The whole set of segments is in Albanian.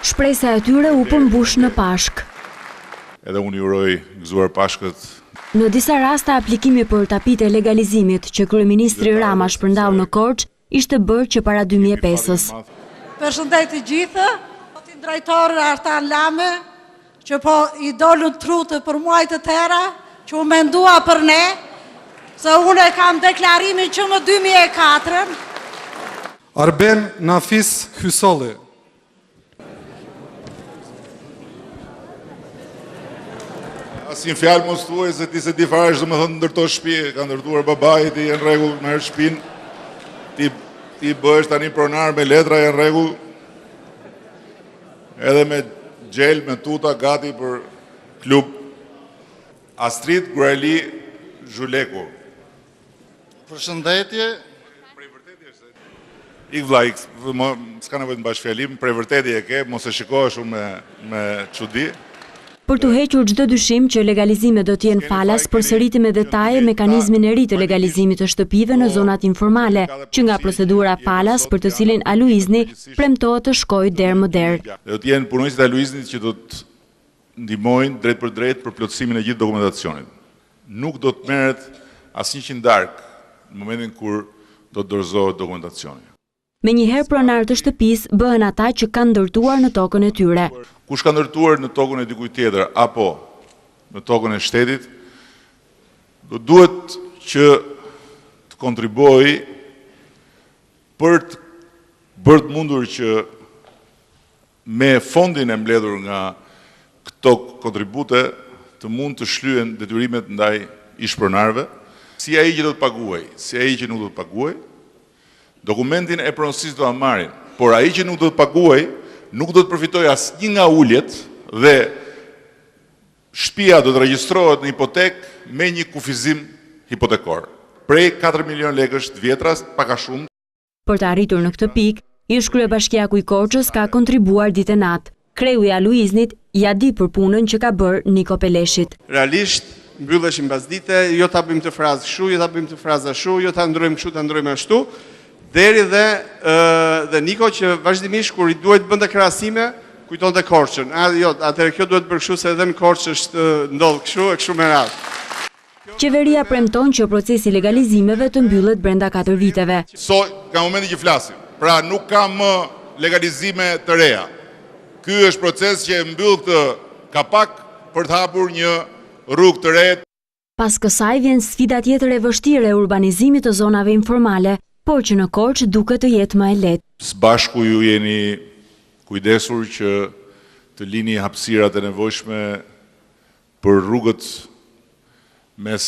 Shpresa e tyre u përmbush në Pashk. Edhe unë juroj gëzuar Pashkët. Në disa raste aplikimi për tapit e legalizimit që kryeministri Rama shpërndau në Korçë ishte bërë që para 2005-s. Përshëndet të gjithë, ti drejtori Artan Lame, që po i dolën trutë për muaj të tëra, që u mendua për ne, se unë e kam deklarimin që në 2004. Arben Nafis Hysolli. Asin fjalë mos thuaj se ti se ti fare çdo më thënë ndërto shtëpi, ka ndërtuar babai, ti je në rregull, merr shtëpinë. Ti bëhesh tani pronar me letra, je në rregull. Edhe me gjel, me tuta gati për klub. Astrid Gurali Zhuleku. Përshëndetje. Ik vlla, s'ka nevojë të mbash fjalim, prej vërtetë e ke, mos e shikohesh shumë me çudi. Për të hequr çdo dyshim që legalizimet do të jenë falas, përsëriti me detaje mekanizmin e ri të legalizimit të shtëpive në zonat informale, që nga procedura falas për të cilin Aluizni premtohet të shkojë derë më derë. Do të jenë punonjësit e Aluiznit që do të ndihmojnë drejt për drejt për plotësimin e gjithë dokumentacionit. Nuk do të merret asnjë qindark në momentin kur do të dorëzohet dokumentacioni. Menjëherë pronarët të shtëpisë bëhen ata që kanë ndërtuar në tokën e tyre. Kush ka ndërtuar në tokën e dikujt tjetër apo në tokën e shtetit, do duhet që të kontribuojë për të bërë të mundur që me fondin e mbledhur nga këto kontribute të mund të shlyen detyrimet ndaj ish-pronarëve, si ai që do të paguajë, si ai që nuk do të paguajë. Dokumentin e pronësisë do ta marrin, por ai që nuk do të paguajë nuk do të përfitojë asnjë nga uljet dhe shtëpia do të regjistrohet në hipotekë me një kufizim hipotekor. Prej 4 milion lekësh të vjetra, pak a shumë. Për të arritur në këtë pikë, ish-kryebashkiaku i Korçës ka kontribuar ditë e natë. Kreu i Aluiznit ja di për punën që ka bërë Niko Peleshit. Realisht mbylleshim pasdite, jo ta bëjmë të frazë kështu, jo ta bëjmë të fraza ashtu, jo ta ndrojmë kështu, ta ndrojmë ashtu. Deri dhe Niko që vazhdimisht kur i duhet bënte krahasime, kujtonte Korçën. Jo, atëherë kjo duhet bërë kështu se edhe në Korçë është ndodh kështu e kështu me radhë. Qeveria premton që procesi legalizimeve të mbyllet brenda 4 viteve. Ka momenti që flasim. Pra nuk ka më legalizime të reja. Ky është proces që e mbyll këtë kapak për të hapur një rrugë të re. Pas kësaj vjen sfida tjetër e vështirë e urbanizimit të zonave informale, por që në Korçë duket të jetë më e lehtë. Së bashku ju jeni kujdesur që të lini hapësirat e nevojshme për rrugët mes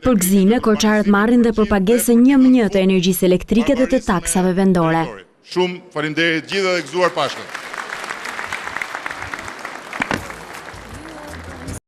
Për gëzime, korçarët marrin dhe për pagesën 1/1 të energjisë elektrike dhe të taksave vendore. Shumë faleminderit gjithë dhe gëzuar Pashkën.